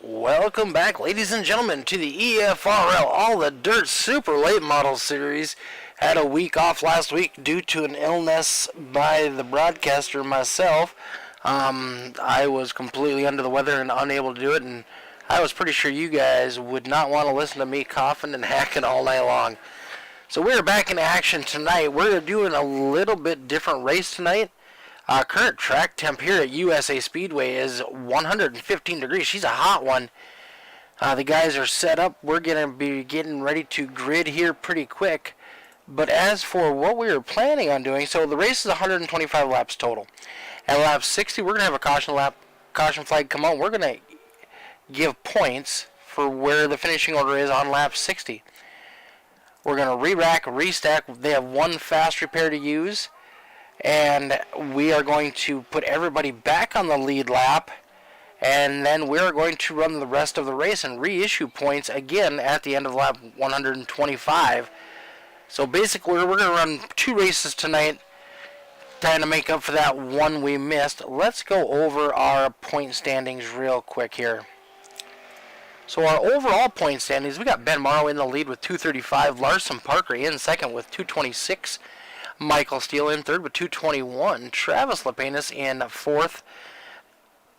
Welcome back, ladies and gentlemen, to the EFRL Allthedirt Super Late Model Series. Had a week off last week due to an illness by the broadcaster myself. I was completely under the weather and unable to do it, and I was pretty sure you guys would not want to listen to me coughing and hacking all night long. So we're back in action tonight. We're doing a little bit different race tonight. Current track temp here at USA Speedway is 115 degrees. She's a hot one. The guys are set up. We're going to be getting ready to grid here pretty quick. But as for what we were planning on doing, so the race is 125 laps total. At lap 60, we're going to have a caution flag come on. We're going to give points for where the finishing order is on lap 60. We're going to re-rack, restack. They have one fast repair to use. And we are going to put everybody back on the lead lap, and then we're going to run the rest of the race and reissue points again at the end of lap 125. So basically we're going to run two races tonight, trying to make up for that one we missed. Let's go over our point standings real quick here. So our overall point standings, we got Ben Morrow in the lead with 235, Larson Parker in second with 226, Michael Steele in third with 221. Travis Lepenis in fourth.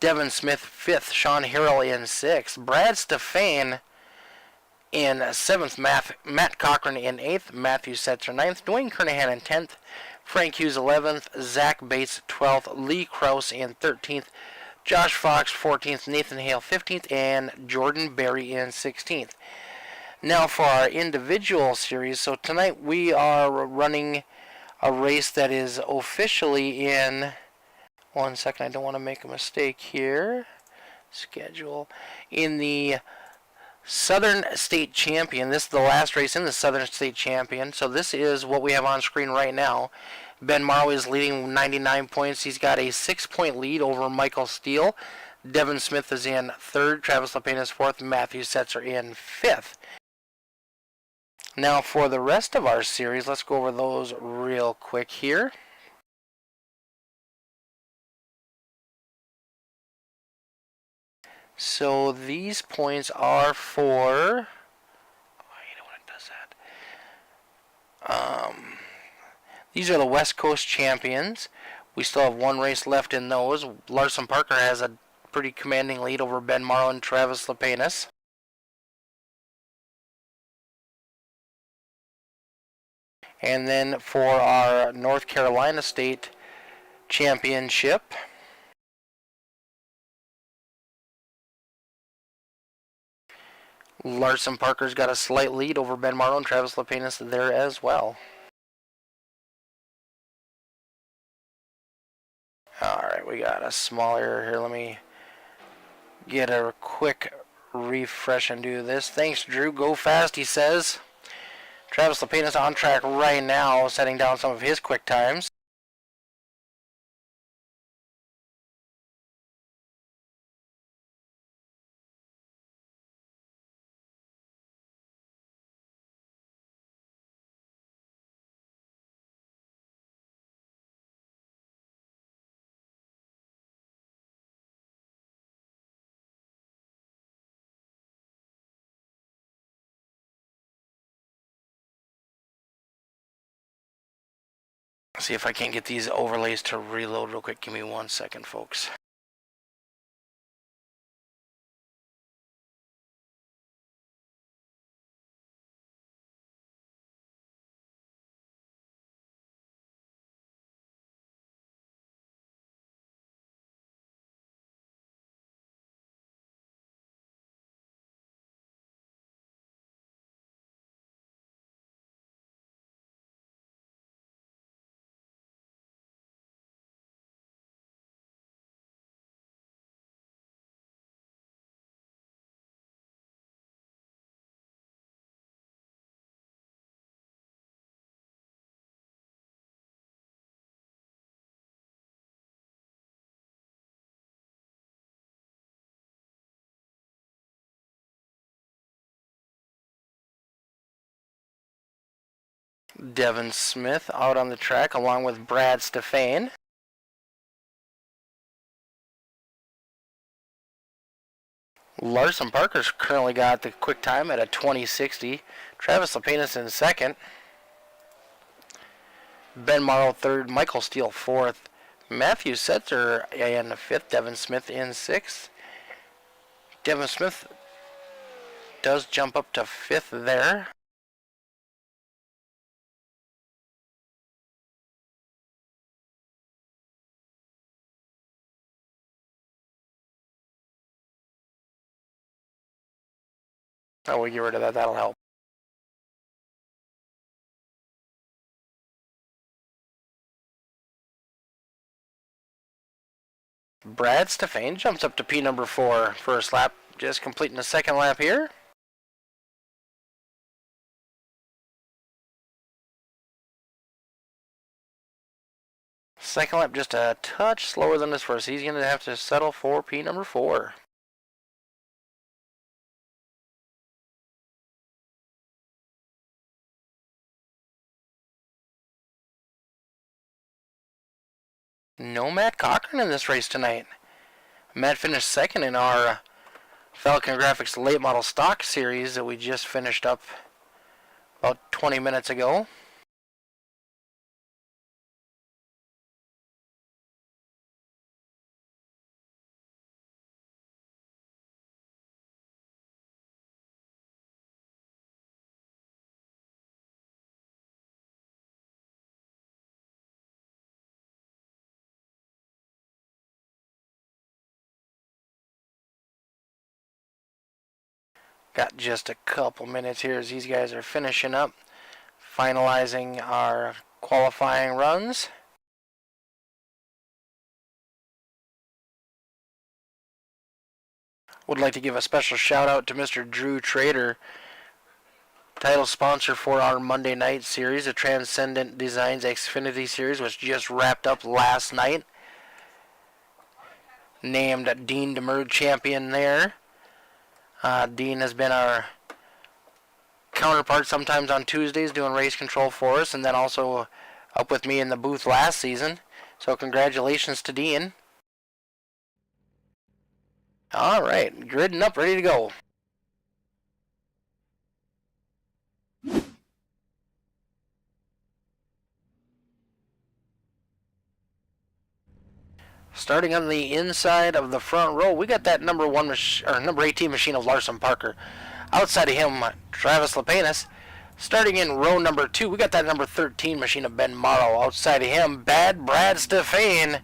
Devin Smith fifth. Sean Harrell in sixth. Brad Stefan in seventh. Matt Cochran in eighth. Matthew Setzer ninth. Dwayne Kernahan in 10th. Frank Hughes 11th. Zach Bates 12th. Lee Krause in 13th. Josh Fox 14th. Nathan Hale 15th. And Jordan Berry in 16th. Now for our individual series. So tonight we are running a race that is officially in, one second, I don't want to make a mistake here, schedule, in the Southern State Champion. This is the last race in the Southern State Champion, so this is what we have on screen right now. Ben Morrow is leading 99 points. He's got a 6-point lead over Michael Steele. Devin Smith is in third, Travis Lepenis fourth, Matthew Setzer in fifth. Now for the rest of our series, let's go over those real quick here. So these points are for, these are the West Coast champions. We still have one race left in those. Larson Parker has a pretty commanding lead over Ben Morrow and Travis Lepenis. And then for our North Carolina State Championship, Larson Parker's got a slight lead over Ben Morrow and Travis Lepenis there as well. Alright, we got a small error here. Let me get a quick refresh and do this. Thanks, Drew. Go fast, he says. Travis Lepenis on track right now, setting down some of his quick times. See if I can't get these overlays to reload real quick. Give me 1 second, folks. Devin Smith out on the track along with Brad Stefan. Larson Parker's currently got the quick time at a 20.60. Travis Lepenis in second. Ben Morrow third. Michael Steele fourth. Matthew Setzer in fifth. Devin Smith in sixth. Devin Smith does jump up to fifth there. Oh, we'll get rid of that. That'll help. Brad Stefane jumps up to P number 4 first lap, just completing the second lap here. Second lap just a touch slower than his first. He's going to have to settle for P number 4. No Matt Cochran in this race tonight. Matt finished second in our FALCONGRAFIX late model stock series that we just finished up about 20 minutes ago. Got just a couple minutes here as these guys are finishing up, finalizing our qualifying runs. Would like to give a special shout out to Mr. Drew Trader, title sponsor for our Monday night series. The Transcendent Designs Xfinity series was just wrapped up last night. Named Dean DeMurd champion there. Dean has been our counterpart sometimes on Tuesdays doing race control for us, and then also up with me in the booth last season. So congratulations to Dean. All right, gridding up, ready to go. Starting on the inside of the front row, we got that number 18 machine of Larson Parker. Outside of him, Travis Lepenis. Starting in row number 2, we got that number 13 machine of Ben Morrow. Outside of him, Bad Brad Stefane.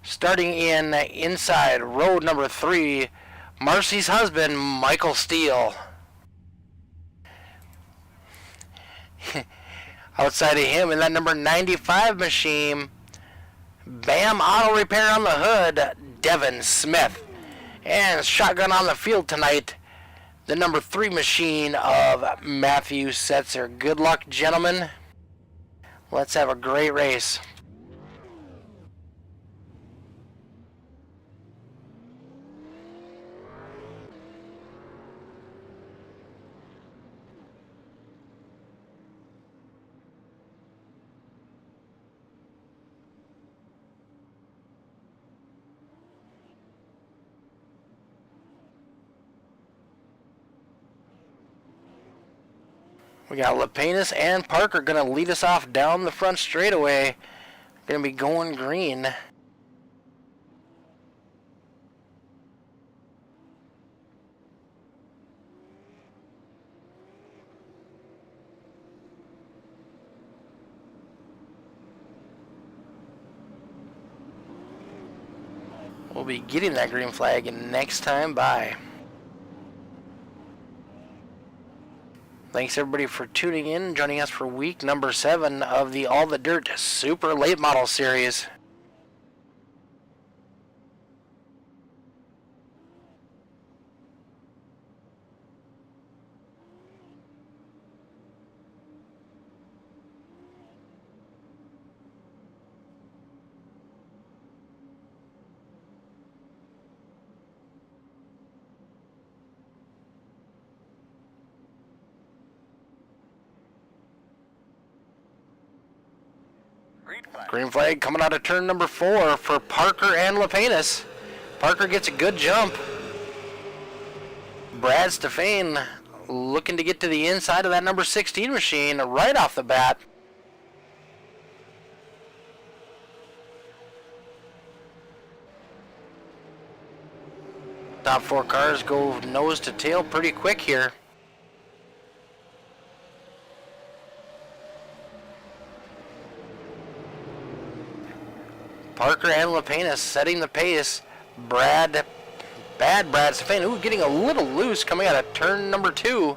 Starting in inside row number 3, Marcy's husband, Michael Steele. Outside of him, in that number 95 machine, Bam Auto Repair on the hood, Devin Smith. And shotgun on the field tonight, the number 3 machine of Matthew Setzer. Good luck, gentlemen. Let's have a great race. We got Lepenis and Parker going to lead us off down the front straightaway. Going to be going green. We'll be getting that green flag next time by. Thanks everybody for tuning in and joining us for week number 7 of the Allthedirt Super Late Model Series. Green flag coming out of turn number 4 for Parker and Lepenis. Parker gets a good jump. Brad Stefan looking to get to the inside of that number 16 machine right off the bat. Top four cars go nose to tail pretty quick here. Parker and Lapena setting the pace. Bad Brad Stefan, ooh, getting a little loose coming out of turn number 2.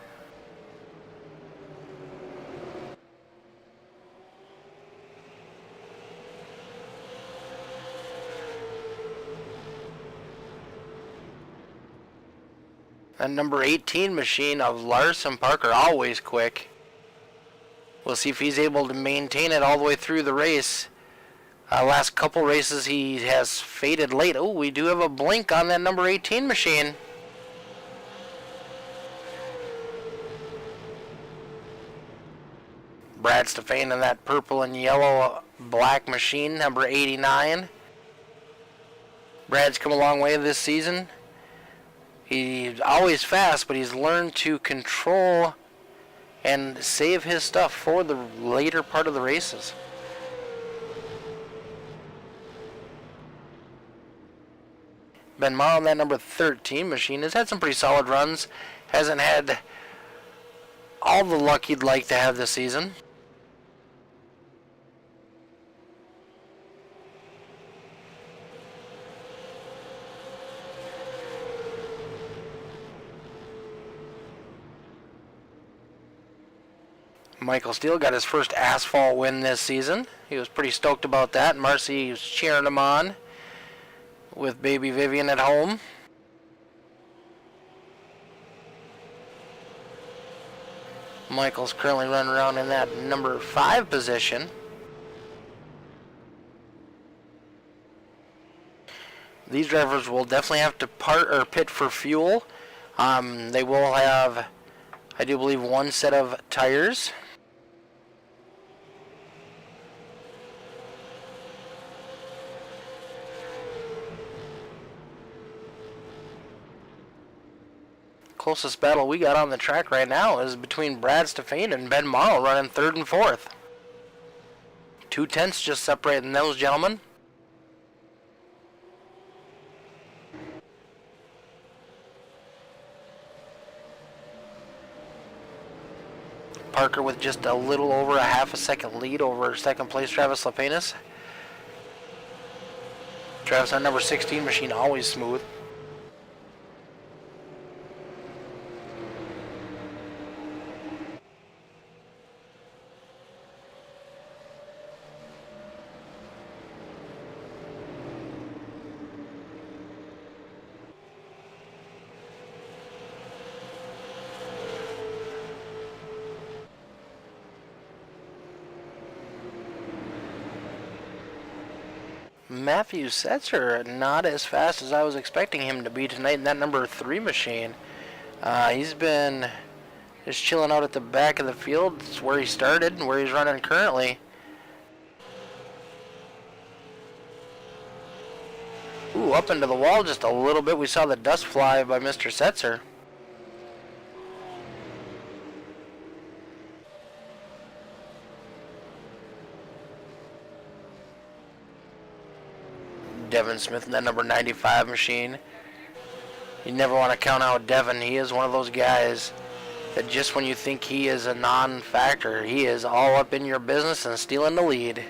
And number 18 machine of Larson Parker, always quick. We'll see if he's able to maintain it all the way through the race. Last couple races he has faded late. Oh, we do have a blink on that number 18 machine. Brad Stefan in that purple and yellow black machine, number 89. Brad's come a long way this season. He's always fast, but he's learned to control and save his stuff for the later part of the races. Ben Mall on that number 13 machine has had some pretty solid runs. Hasn't had all the luck he'd like to have this season. Michael Steele got his first asphalt win this season. He was pretty stoked about that. Marcy was cheering him on with baby Vivian at home. Michael's currently running around in that number 5 position. These drivers will definitely have to pit for fuel. They will have, I do believe, one set of tires. Closest battle we got on the track right now is between Brad Stefan and Ben Morrow running 3rd and 4th. 2 tenths just separating those gentlemen. Parker with just a little over a half a second lead over second place Travis Lapenas. Travis on number 16 machine, always smooth. Matthew Setzer not as fast as I was expecting him to be tonight in that number 3 machine. He's been just chilling out at the back of the field. It's where he started and where he's running currently. Ooh, up into the wall just a little bit. We saw the dust fly by Mr. Setzer. Devin Smith in that number 95 machine. You never want to count out Devin. He is one of those guys that just when you think he is a non-factor, he is all up in your business and stealing the lead.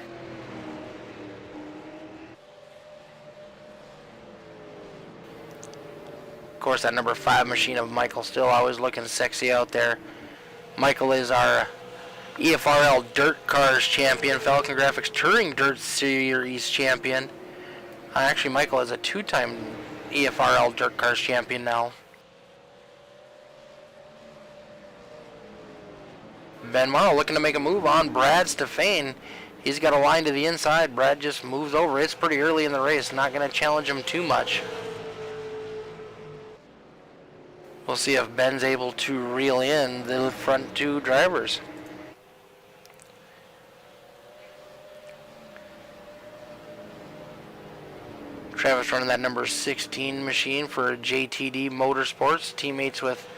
Of course, that number 5 machine of Michael still always looking sexy out there. Michael is our EFRL Dirt Cars champion, FALCONGRAFIX Touring Dirt Series champion. Actually, Michael is a 2-time EFRL Dirt Cars champion now. Ben Morrow looking to make a move on Brad Stefan. He's got a line to the inside. Brad just moves over. It's pretty early in the race. Not going to challenge him too much. We'll see if Ben's able to reel in the front 2 drivers. Travis running that number 16 machine for JTD Motorsports, teammates with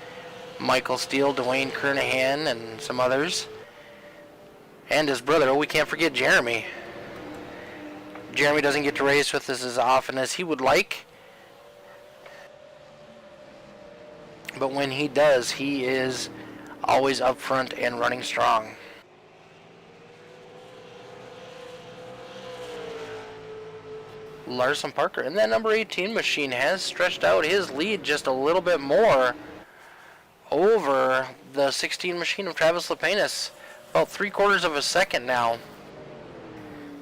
Michael Steele, Dwayne Kernahan, and some others. And his brother, we can't forget Jeremy. Jeremy doesn't get to race with us as often as he would like, but when he does, he is always up front and running strong. Larson Parker, and that number 18 machine has stretched out his lead just a little bit more over the 16 machine of Travis Lepenis, about 3/4 of a second now.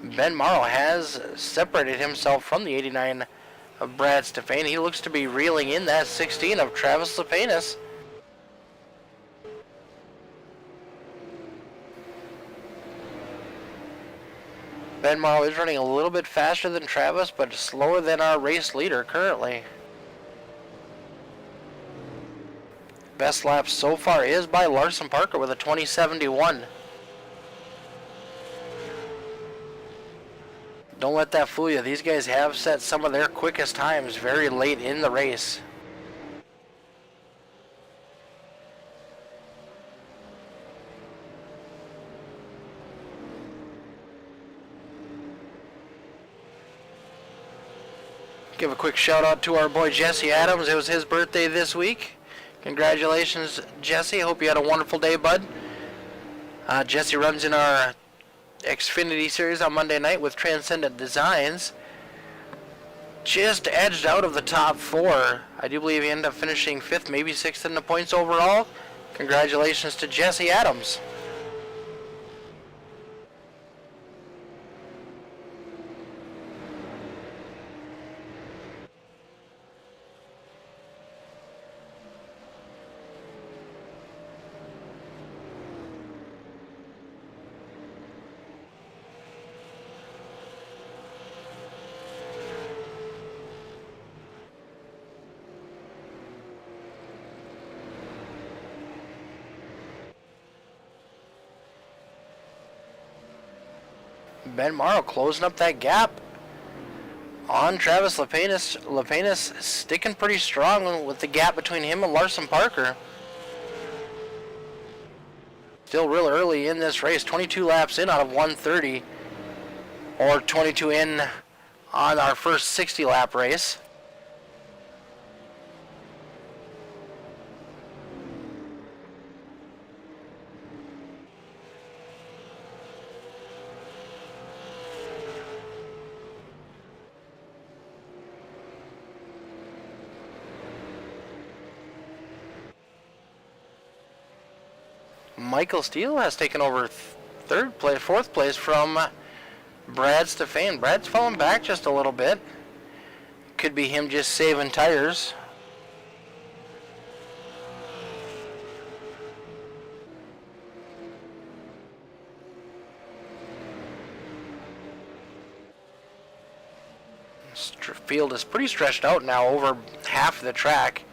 Ben Morrow has separated himself from the 89 of Brad Stefan. He looks to be reeling in that 16 of Travis Lepenis. Ben Morrow is running a little bit faster than Travis, but slower than our race leader currently. Best lap so far is by Larson Parker with a 20:71. Don't let that fool you. These guys have set some of their quickest times very late in the race. Give a quick shout out to our boy Jesse Adams. It was his birthday this week. Congratulations, Jesse. Hope you had a wonderful day, bud. Jesse runs in our Xfinity series on Monday night with Transcendent Designs. Just edged out of the top 4. I do believe he ended up finishing 5th, maybe 6th in the points overall. Congratulations to Jesse Adams. Ben Morrow closing up that gap on Travis Lepenis. Lepenis sticking pretty strong with the gap between him and Larson Parker. Still real early in this race, 22 laps in out of 130, or 22 in on our first 60 lap race. Michael Steele has taken over fourth place from Brad Stefan. Brad's fallen back just a little bit. Could be him just saving tires. Field is pretty stretched out now, over half of the track.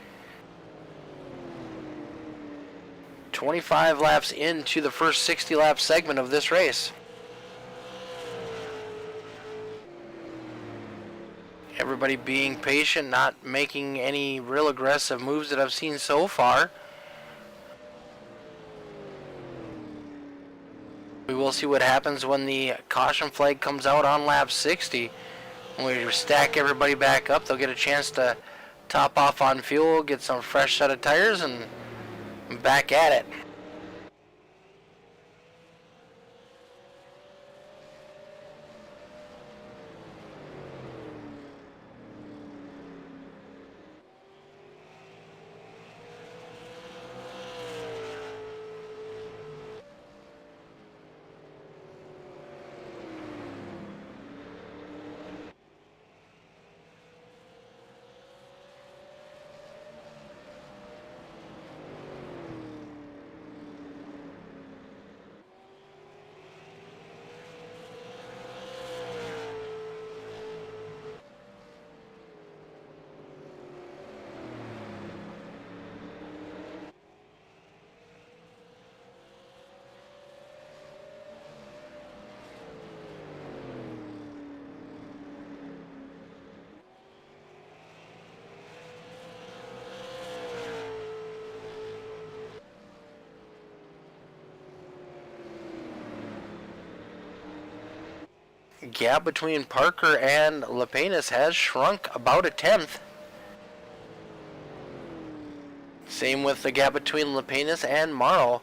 25 laps into the first 60 lap segment of this race. Everybody being patient, not making any real aggressive moves that I've seen so far. We will see what happens when the caution flag comes out on lap 60. When we stack everybody back up, they'll get a chance to top off on fuel, get some fresh set of tires, and back at it. gap between Parker and Lepenis has shrunk about a tenth. Same with the gap between Lepenis and Morrow.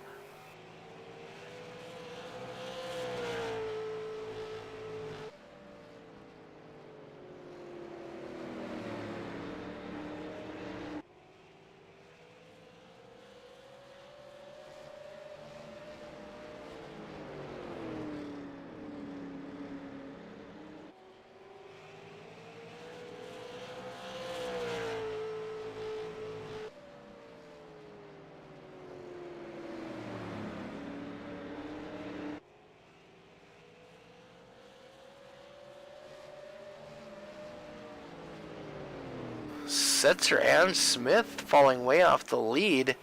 Setzer and Smith falling way off the lead.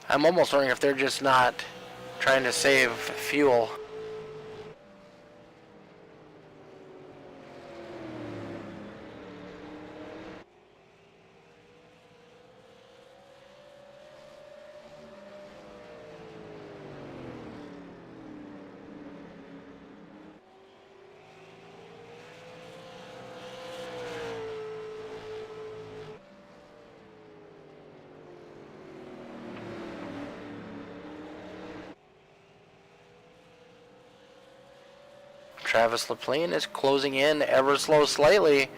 I'm almost wondering if they're just not trying to save fuel. Travis LaPlane is closing in ever so slightly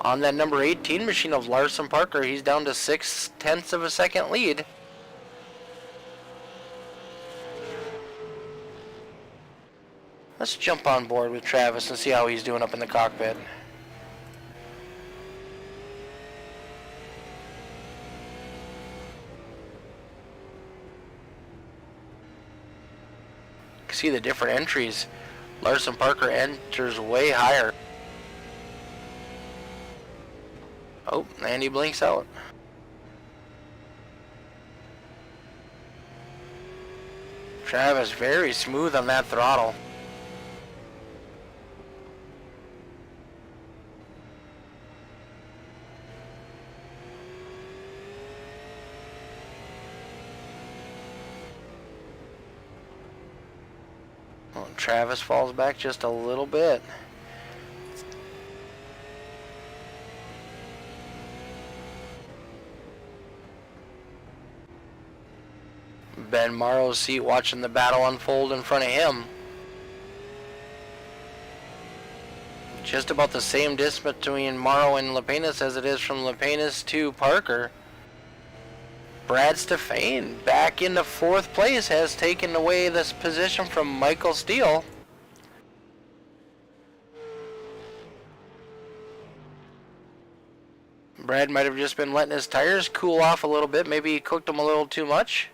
on that number 18 machine of Larson Parker. He's down to 0.6 of a second lead. Let's jump on board with Travis and see how he's doing up in the cockpit. You can see the different entries. Larson Parker enters way higher. Oh, and he blinks out. Travis very smooth on that throttle. Well, Travis falls back just a little bit. Ben Morrow's seat watching the battle unfold in front of him. Just about the same distance between Morrow and Lepenis as it is from Lepenis to Parker. Brad Stefane back into 4th place has taken away this position from Michael Steele. Brad might have just been letting his tires cool off a little bit. Maybe he cooked them a little too much.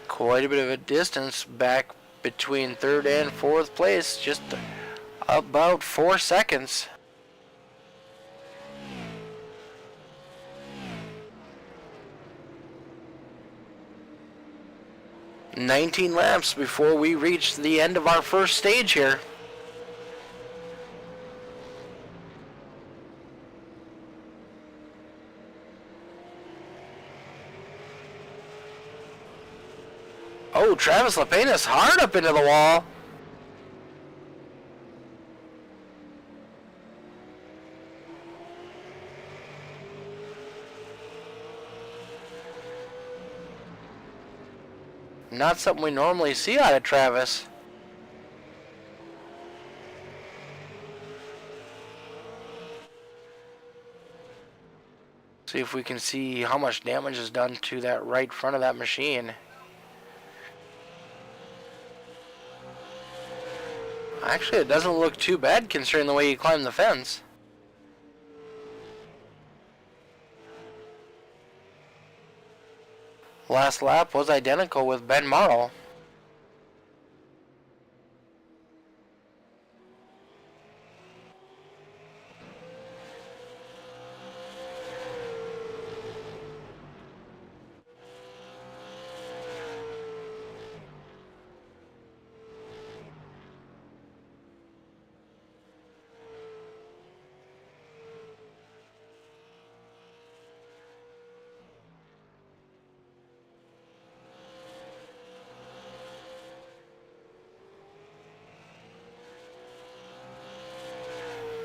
Quite a bit of a distance back between 3rd and 4th place, just about 4 seconds. "19 laps before we reach the end of our first stage here." Oh, Travis Lepenis hard up into the wall. Not something we normally see out of Travis. See if we can see how much damage is done to that right front of that machine. Actually, it doesn't look too bad considering the way he climbed the fence. Last lap was identical with Ben Marl.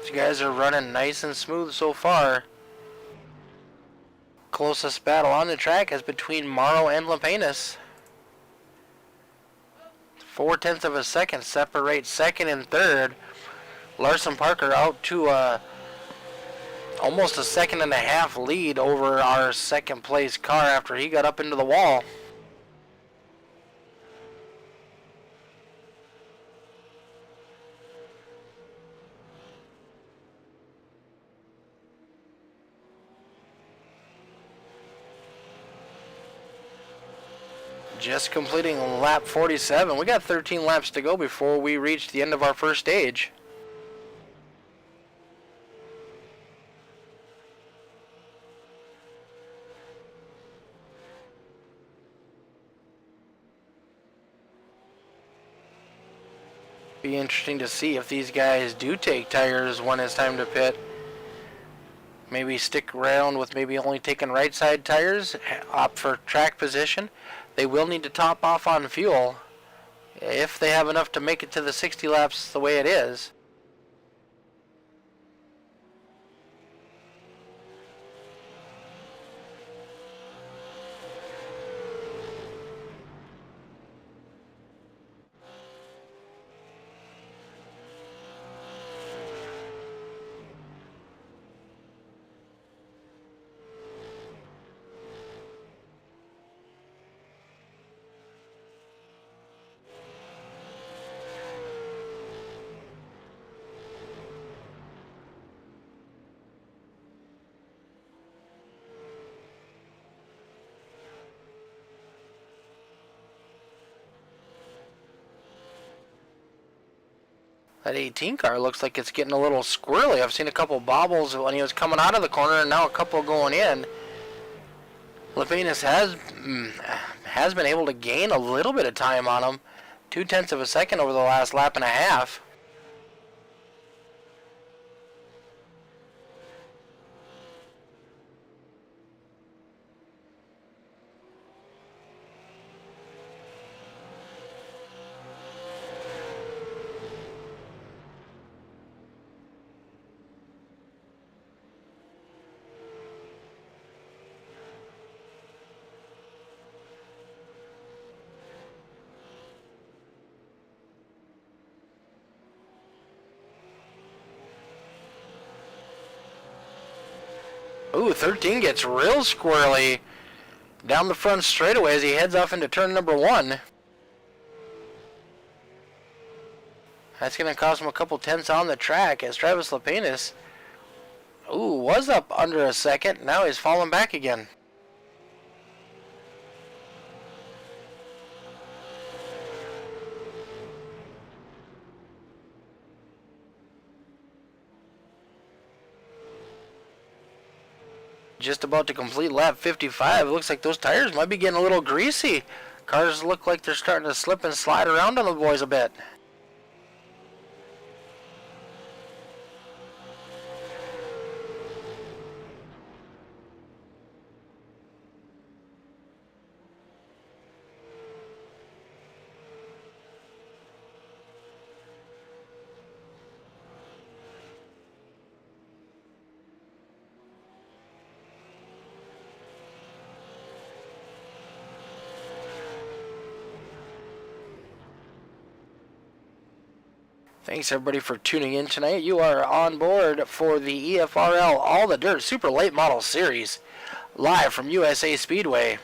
These guys are running nice and smooth so far. Closest battle on the track is between Morrow and Lapenas. 0.4 of a second separate second and third. Larson Parker out to almost a 1.5 seconds lead over our second place car after he got up into the wall. Just completing lap 47. We got 13 laps to go before we reach the end of our first stage. Be interesting to see if these guys do take tires when it's time to pit. Maybe stick around with maybe only taking right side tires, opt for track position. They will need to top off on fuel if they have enough to make it to the 60 laps the way it is. That 18 car looks like it's getting a little squirrely. I've seen a couple bobbles when he was coming out of the corner and now a couple going in. Lapenas has been able to gain a little bit of time on him. 0.2 of a second over the last lap and a half. Ooh, 13 gets real squirrely down the front straightaway as he heads off into turn number 1. That's going to cost him a couple tenths on the track as Travis Lapenas, was up under a second. Now he's falling back again. Just about to complete lap 55. It looks like those tires might be getting a little greasy. Cars look like they're starting to slip and slide around on the boys a bit. Thanks everybody for tuning in tonight. You are on board for the EFRL All the Dirt Super Late Model Series. live from USA Speedway.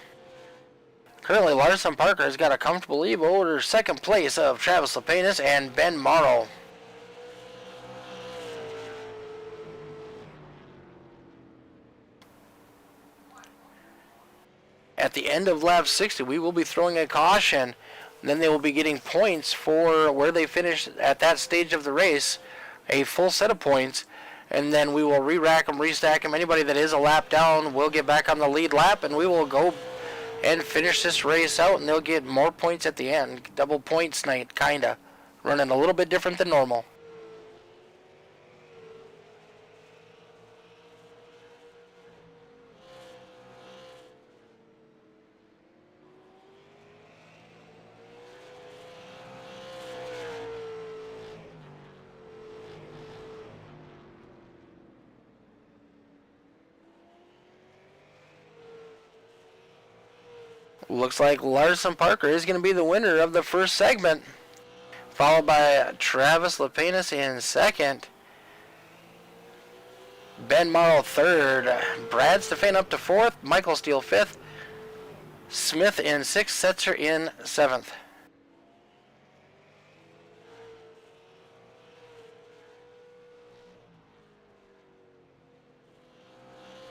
Currently, Larson Parker has got a comfortable lead over second place of Travis Lepanis and Ben Morrow. At the end of lap 60, we will be throwing a caution. Then they will be getting points for where they finished at that stage of the race, a full set of points, and then we will re-rack them, restack them. Anybody that is a lap down will get back on the lead lap, and we will go and finish this race out, and they'll get more points at the end. Double points night, kinda. Running a little bit different than normal. Looks like Larson Parker is going to be the winner of the first segment, followed by Travis Lepanis in second, Ben Morrow third, Brad Stefan up to fourth, Michael Steele fifth, Smith in sixth, Setzer in seventh.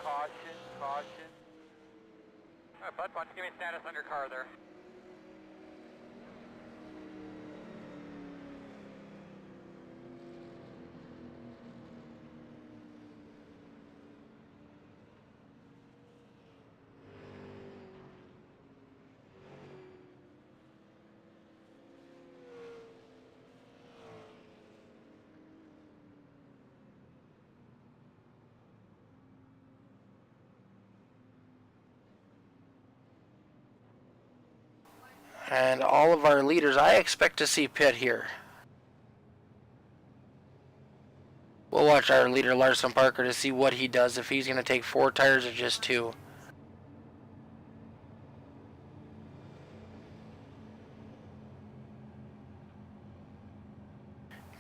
Caution. Bud, why don't you give me status on your car there? And all of our leaders, I expect to see pit here. We'll watch our leader Larson Parker to see what he does, if he's going to take 4 tires or just 2.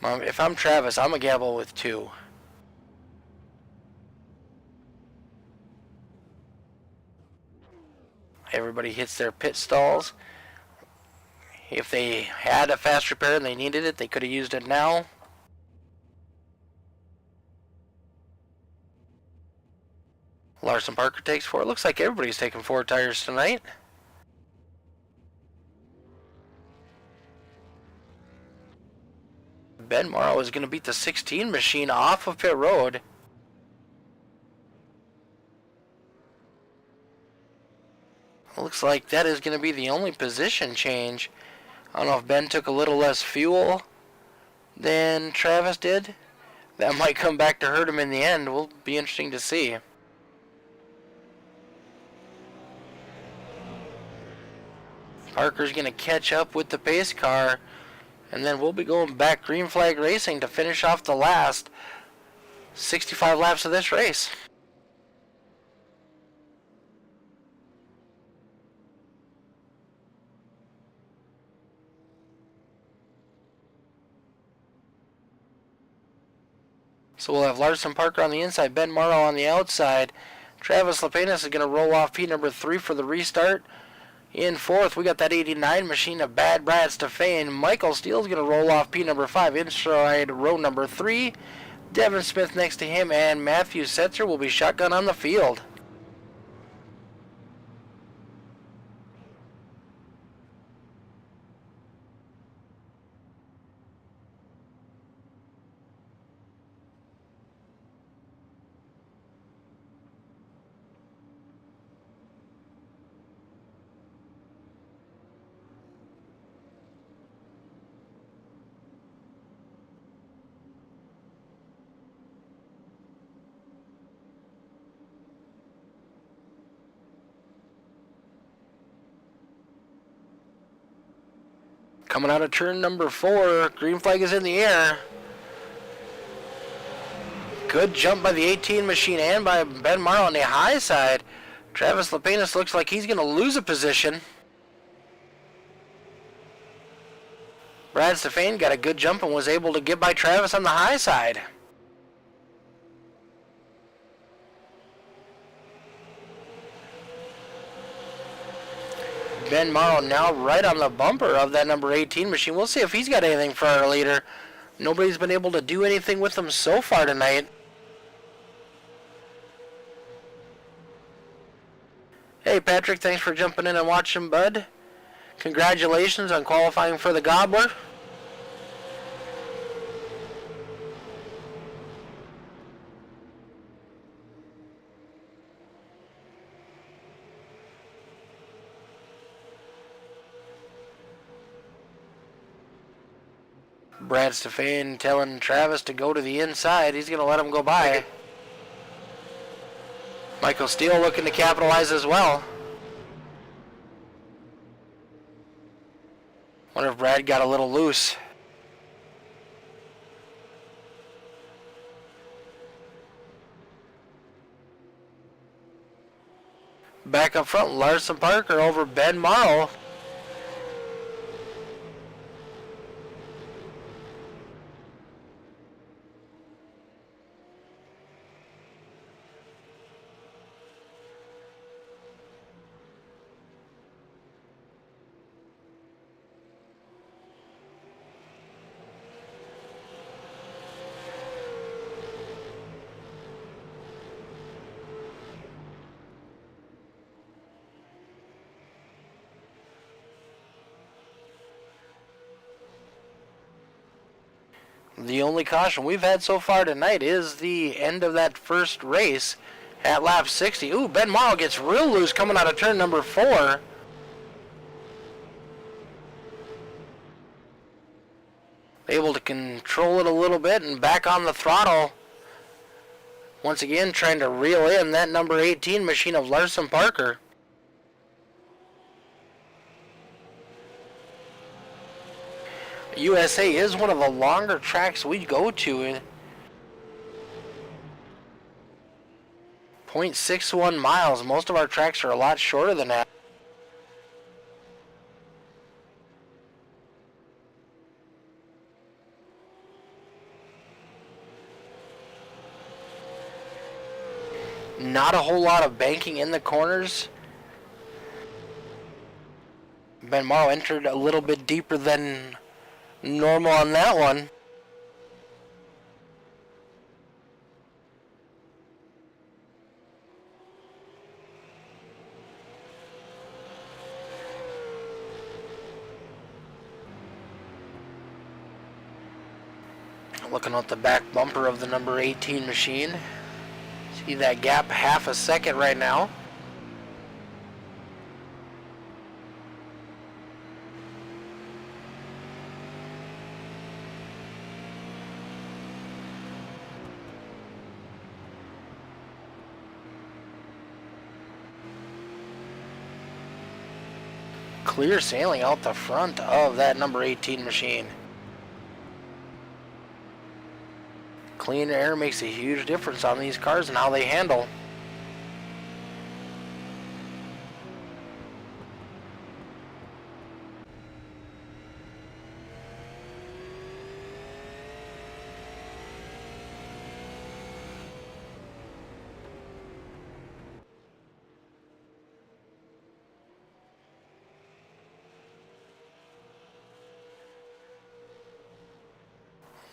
If I'm Travis, I'm going to gamble with 2. Everybody hits their pit stalls. If they had a fast repair and they needed it, they could have used it now. Larson Parker takes 4. Looks like everybody's taking 4 tires tonight. Ben Morrow is going to beat the 16 machine off of pit road. Looks like that is going to be the only position change. I don't know if Ben took a little less fuel than Travis did. That might come back to hurt him in the end. Will be interesting to see. Parker's going to catch up with the pace car, and then we'll be going back green flag racing to finish off the last 65 laps of this race. So we'll have Larson Parker on the inside, Ben Morrow on the outside. Travis Lepanis is going to roll off P number 3 for the restart. In fourth, we got that 89 machine of Bad Brad Stefan. Michael Steele is going to roll off P number 5 inside row number 3. Devin Smith next to him, and Matthew Setzer will be shotgun on the field. Coming out of turn number 4, green flag is in the air. Good jump by the 18 machine and by Ben Morrow on the high side. Travis Lepanis looks like he's going to lose a position. Brad Stefan got a good jump and was able to get by Travis on the high side. Ben Morrow now right on the bumper of that number 18 machine. We'll see if he's got anything for our leader. Nobody's been able to do anything with him so far tonight. Hey Patrick, thanks for jumping in and watching, bud. Congratulations on qualifying for the Gobbler. Brad Stefan telling Travis to go to the inside. He's going to let him go by. Michael Steele looking to capitalize as well. Wonder if Brad got a little loose. Back up front, Larson Parker over Ben Morrow. The only caution we've had so far tonight is the end of that first race at lap 60. Ooh, Ben Morrow gets real loose coming out of turn number 4. Able to control it a little bit and back on the throttle. Once again, trying to reel in that number 18 machine of Larson Parker. USA is one of the longer tracks we go to. 0.61 miles. Most of our tracks are a lot shorter than that. Not a whole lot of banking in the corners. Ben Morrow entered a little bit deeper than normal on that one. Looking at the back bumper of the number 18 machine. See that gap half a second right now. Clear sailing out the front of that number 18 machine. Clean air makes a huge difference on these cars and how they handle.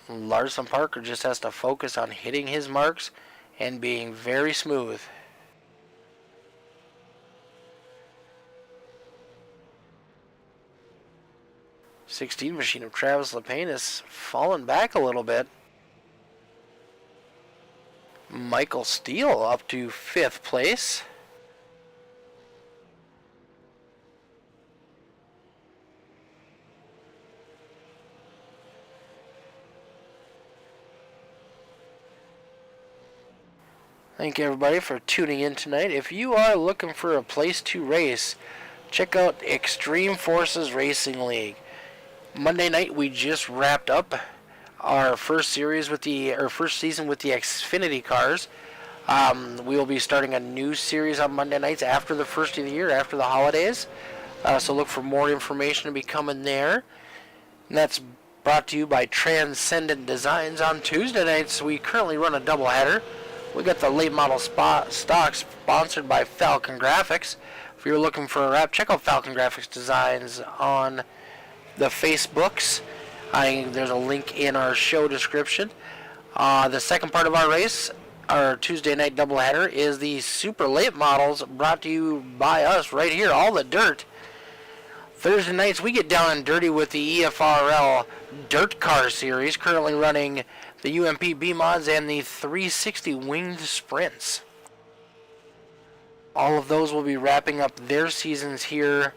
Larson Parker just has to focus on hitting his marks and being very smooth. '16 machine of Travis LePain has fallen back a little bit. Michael Steele up to 5th place. Thank you everybody for tuning in tonight. If you are looking for a place to race, check out Extreme Forces Racing League. Monday night we just wrapped up our first series with first season with the Xfinity cars. We will be starting a new series on Monday nights after the first of the year, after the holidays. So look for more information to be coming there. And that's brought to you by Transcendent Designs. On Tuesday nights we currently run a doubleheader. We got the late model stocks sponsored by FALCONGRAFIX. If you're looking for a wrap, check out Falcon Graphics Designs on the Facebooks. There's a link in our show description. The second part of our race, our Tuesday night doubleheader, is the super late models brought to you by us right here, Allthedirt. Thursday nights we get down and dirty with the EFRL Dirt Car Series, currently running the UMP B mods and the 360 winged sprints. All of those will be wrapping up their seasons here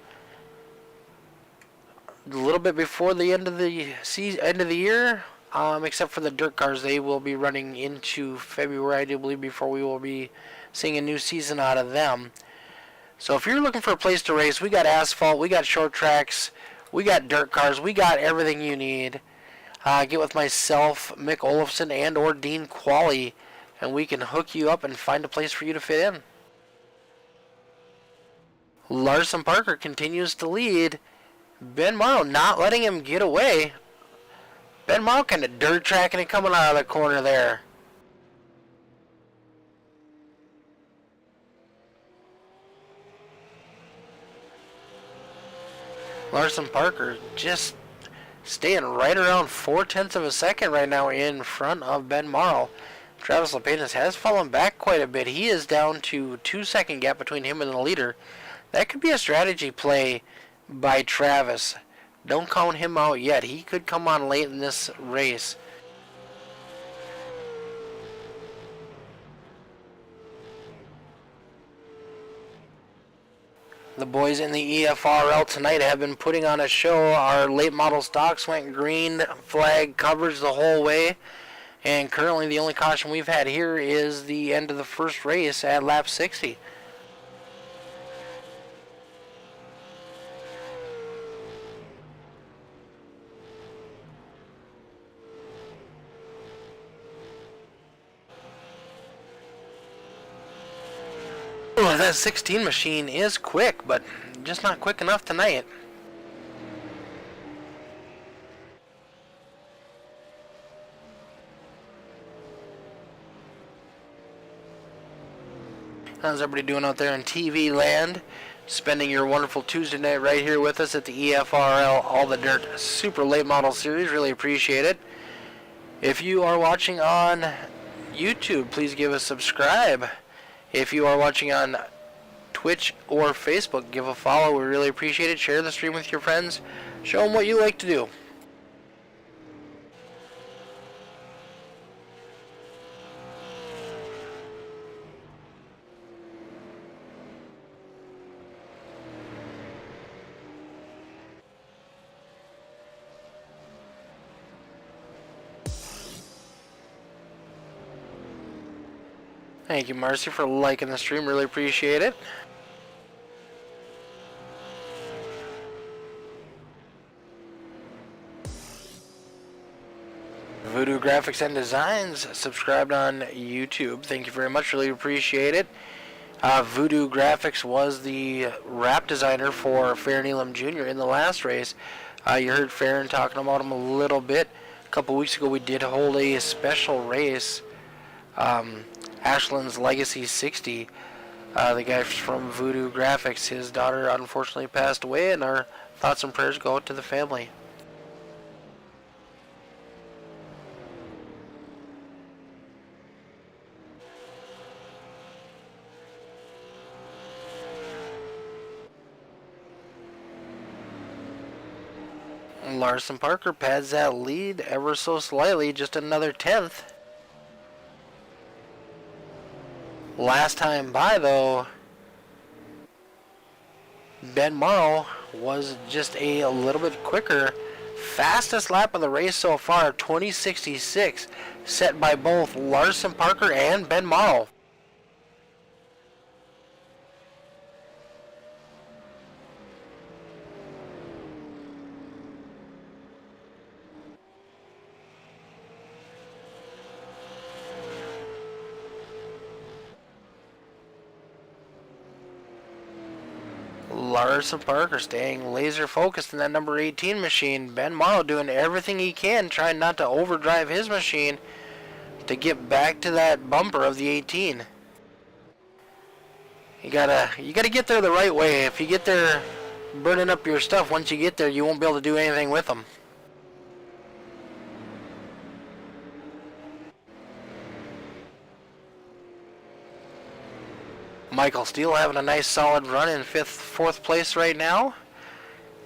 a little bit before the end of the year. Except for the dirt cars, they will be running into February, I do believe, before we will be seeing a new season out of them. So if you're looking for a place to race, we got asphalt, we got short tracks, we got dirt cars, we got everything you need. Get with myself, Mick Olafson, and or Dean Qualley, and we can hook you up and find a place for you to fit in. Larson Parker continues to lead. Ben Morrow not letting him get away. Ben Morrow kind of dirt tracking it coming out of the corner there. Larson Parker just staying right around 0.4 of a second right now in front of Ben Morrow. Travis Lepenas has fallen back quite a bit. He is down to 2-second gap between him and the leader. That could be a strategy play by Travis. Don't count him out yet. He could come on late in this race. The boys in the EFRL tonight have been putting on a show. Our late model stocks went green flag coverage the whole way. And currently the only caution we've had here is the end of the first race at lap 60. Oh, that 16 machine is quick, but just not quick enough tonight. How's everybody doing out there in TV land? Spending your wonderful Tuesday night right here with us at the EFRL Allthedirt Super Late Model Series. Really appreciate it. If you are watching on YouTube, please give a subscribe. If you are watching on Twitch or Facebook, give a follow. We really appreciate it. Share the stream with your friends. Show them what you like to do. Thank you, Marcy, for liking the stream. Really appreciate it. Voodoo Graphics and Designs, subscribed on YouTube. Thank you very much. Really appreciate it. Voodoo Graphics was the wrap designer for Farron Elam Jr. in the last race. You heard Farron talking about him a little bit. A couple weeks ago, we did hold a special race. Ashland's Legacy 60. The guy from Voodoo Graphics, his daughter unfortunately passed away, and our thoughts and prayers go out to the family. Larson Parker pads that lead ever so slightly, just another 10th. Last time by, though, Ben Morrow was just a little bit quicker. Fastest lap of the race so far, 20:66, set by both Larson Parker and Ben Morrow. Larson Parker staying laser focused in that number 18 machine. Ben Morrow doing everything he can, trying not to overdrive his machine to get back to that bumper of the 18. You gotta get there the right way. If you get there burning up your stuff, once you get there, you won't be able to do anything with them. Michael Steele having a nice solid run in fourth place right now.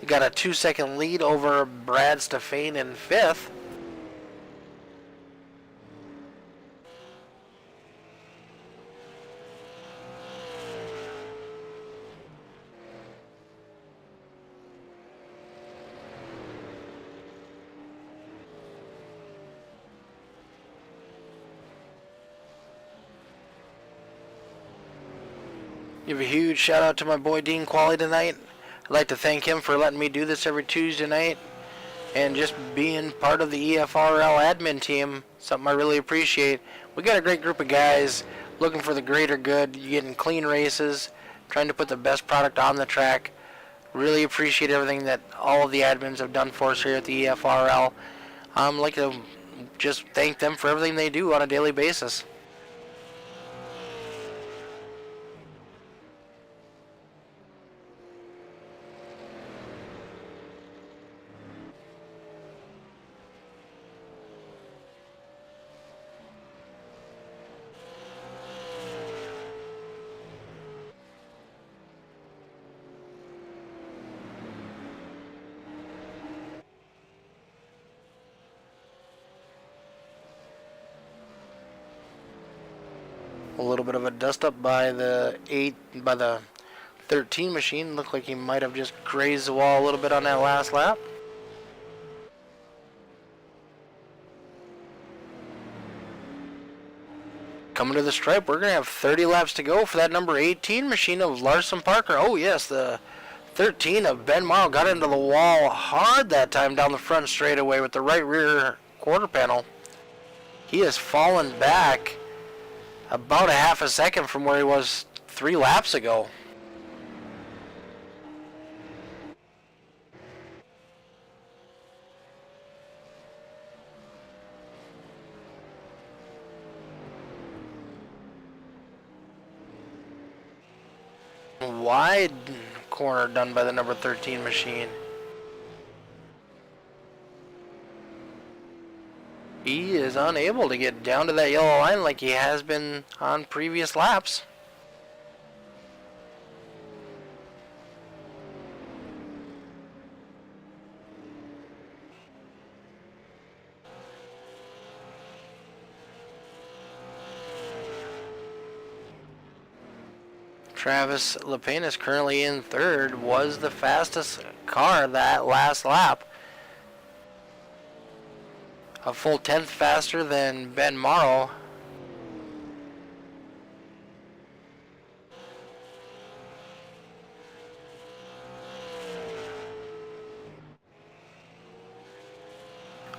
You got a 2-second lead over Brad Stefane in fifth. Give a huge shout out to my boy Dean Qualley tonight. I'd like to thank him for letting me do this every Tuesday night and just being part of the EFRL admin team. Something I really appreciate. We got a great group of guys looking for the greater good, getting clean races, trying to put the best product on the track. Really appreciate everything that all of the admins have done for us here at the EFRL. I'd like to just thank them for everything they do on a daily basis. A little bit of a dust up by the 13 machine. Looked like he might have just grazed the wall a little bit on that last lap. Coming to the stripe, we're going to have 30 laps to go for that number 18 machine of Larson Parker. Oh yes, the 13 of Ben Morrow got into the wall hard that time down the front straightaway with the right rear quarter panel. He has fallen back about a half a second from where he was 3 laps ago. Wide corner done by the number 13 machine. He is unable to get down to that yellow line like he has been on previous laps. Travis Lepine is currently in third, was the fastest car that last lap. A full 10th faster than Ben Morrow.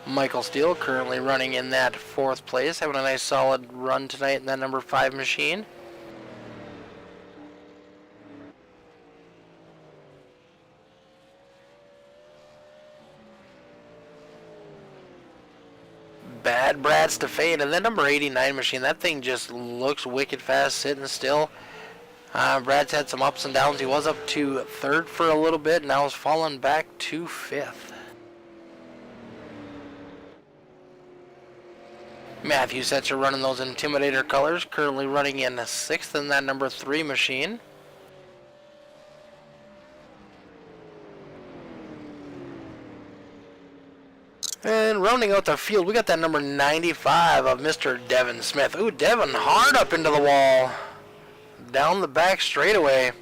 Michael Steele currently running in that 4th place, having a nice solid run tonight in that number 5 machine. Bad Brad Stefane and that number 89 machine. That thing just looks wicked fast sitting still. Brad's had some ups and downs. He was up to 3rd for a little bit, now is fallen back to 5th. Matthew Setzer running those Intimidator colors, currently running in 6th in that number 3 machine. And rounding out the field, we got that number 95 of Mr. Devin Smith. Ooh, Devin hard up into the wall. Down the back straightaway.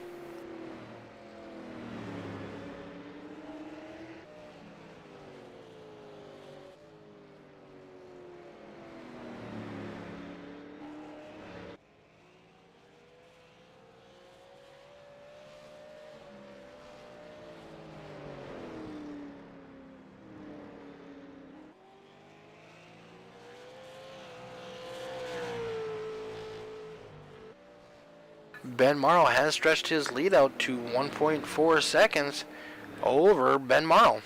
Ben Morrow has stretched his lead out to 1.4 seconds over Ben Morrow.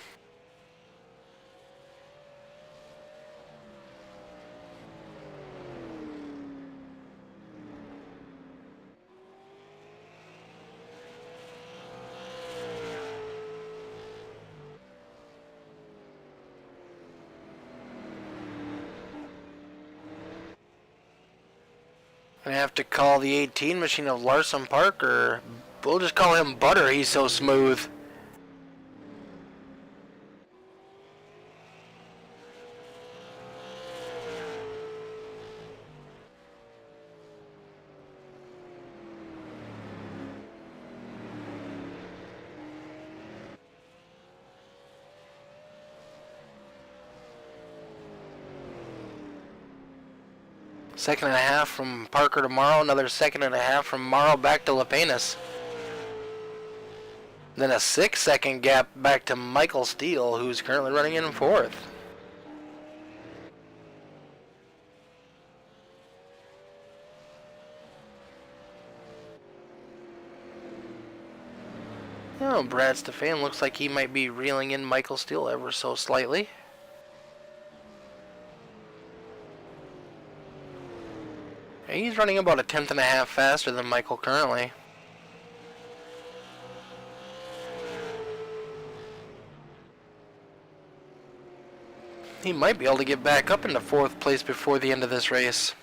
I have to call the 18 machine of Larson Parker. We'll just call him Butter, he's so smooth. Second and a half from Parker to Morrow, another second and a half from Morrow back to Lapenas. Then a 6-second gap back to Michael Steele, who's currently running in fourth. Oh, Brad Stefan looks like he might be reeling in Michael Steele ever so slightly. He's running about a tenth and a half faster than Michael currently. He might be able to get back up into fourth place before the end of this race.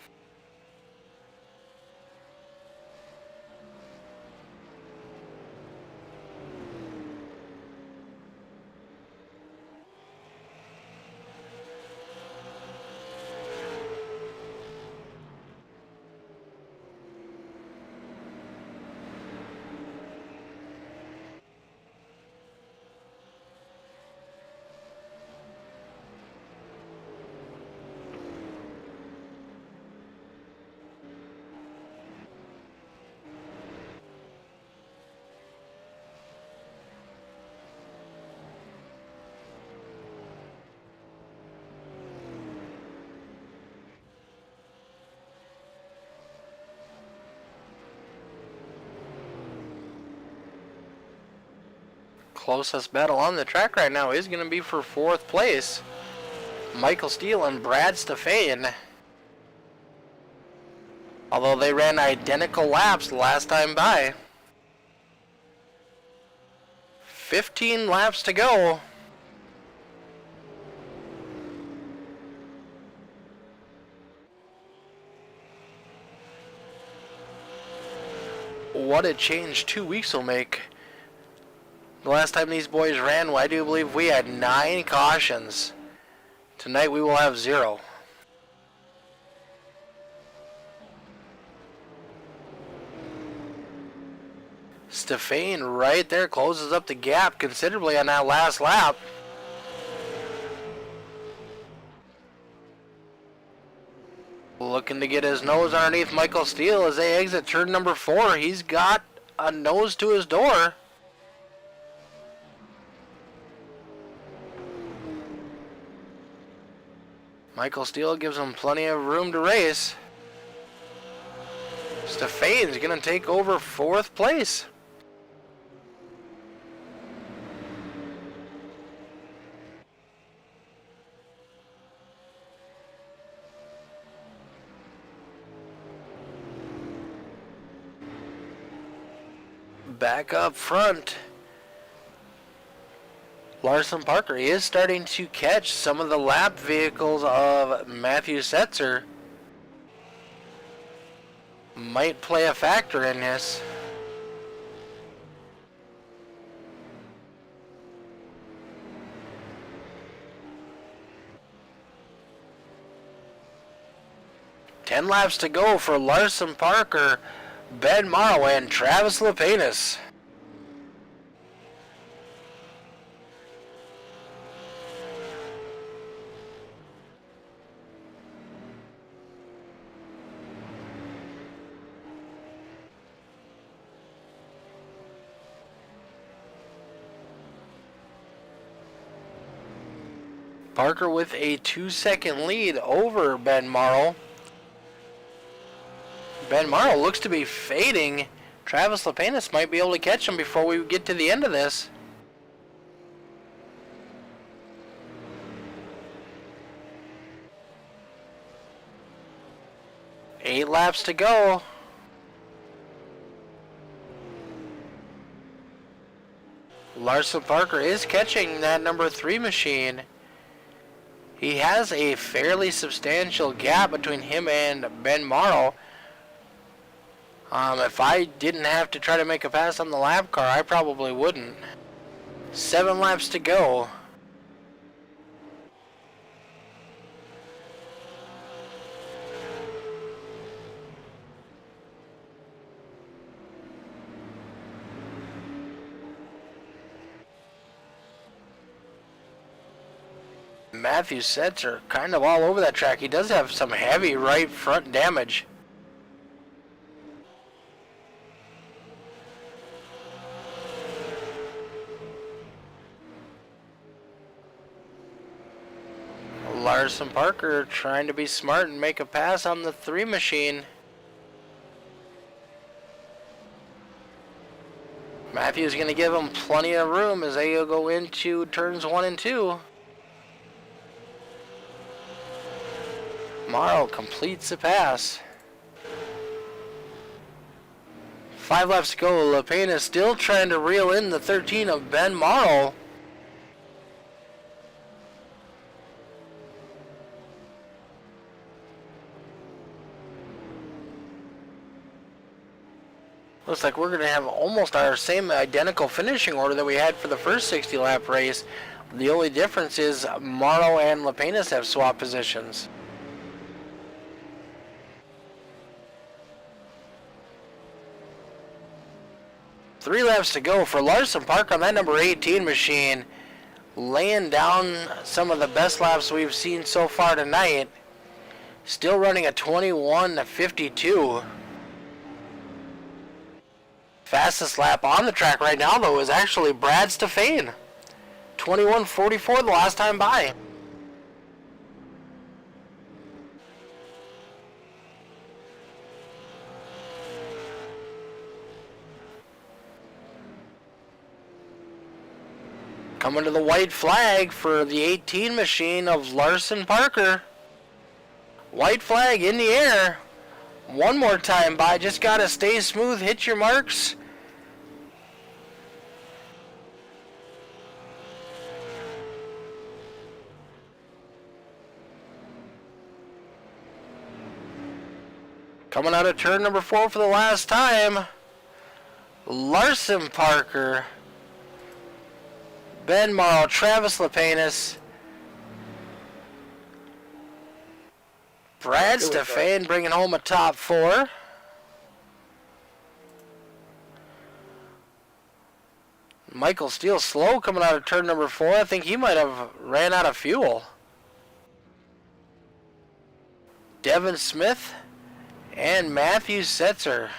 Closest battle on the track right now is going to be for fourth place. Michael Steele and Brad Stefan. Although they ran identical laps last time by. 15 laps to go. What a change 2 weeks will make. The last time these boys ran, I do believe we had 9 cautions. Tonight we will have 0. Stefan right there closes up the gap considerably on that last lap. Looking to get his nose underneath Michael Steele as they exit turn number 4. He's got a nose to his door. Michael Steele gives him plenty of room to race. Stefan's going to take over fourth place. Back up front, Larson Parker is starting to catch some of the lap vehicles of Matthew Setzer. Might play a factor in this. Ten laps to go for Larson Parker, Ben Morrow, and Travis Lapenas. Parker with a 2-second lead over Ben Morrow. Ben Morrow looks to be fading. Travis Lapenas might be able to catch him before we get to the end of this. Eight laps to go. Larson Parker is catching that number 3 machine. He has a fairly substantial gap between him and Ben Morrow. If I didn't have to try to make a pass on the lap car, I probably wouldn't. 7 laps to go. Matthew's sets are kind of all over that track. He does have some heavy right front damage. Larson Parker trying to be smart and make a pass on the 3 machine. Matthew's going to give him plenty of room as they go into turns 1 and 2. Morrow completes the pass. 5 laps to go. LaPena is still trying to reel in the 13 of Ben Morrow. Looks like we're going to have almost our same identical finishing order that we had for the first 60 lap race. The only difference is Morrow and LaPena have swapped positions. Three laps to go for Larson Park on that number 18 machine, laying down some of the best laps we've seen so far tonight. Still running a 21:52. Fastest lap on the track right now, though, is actually Brad Stefan. 21:44 the last time by. Coming to the white flag for the 18 machine of Larson Parker. White flag in the air. One more time by. Just got to stay smooth, hit your marks. Coming out of turn number 4 for the last time. Larson Parker, Ben Morrow, Travis LaPena, Brad Stefan bringing home a top 4. Michael Steele slow coming out of turn number 4. I think he might have ran out of fuel. Devin Smith and Matthew Setzer.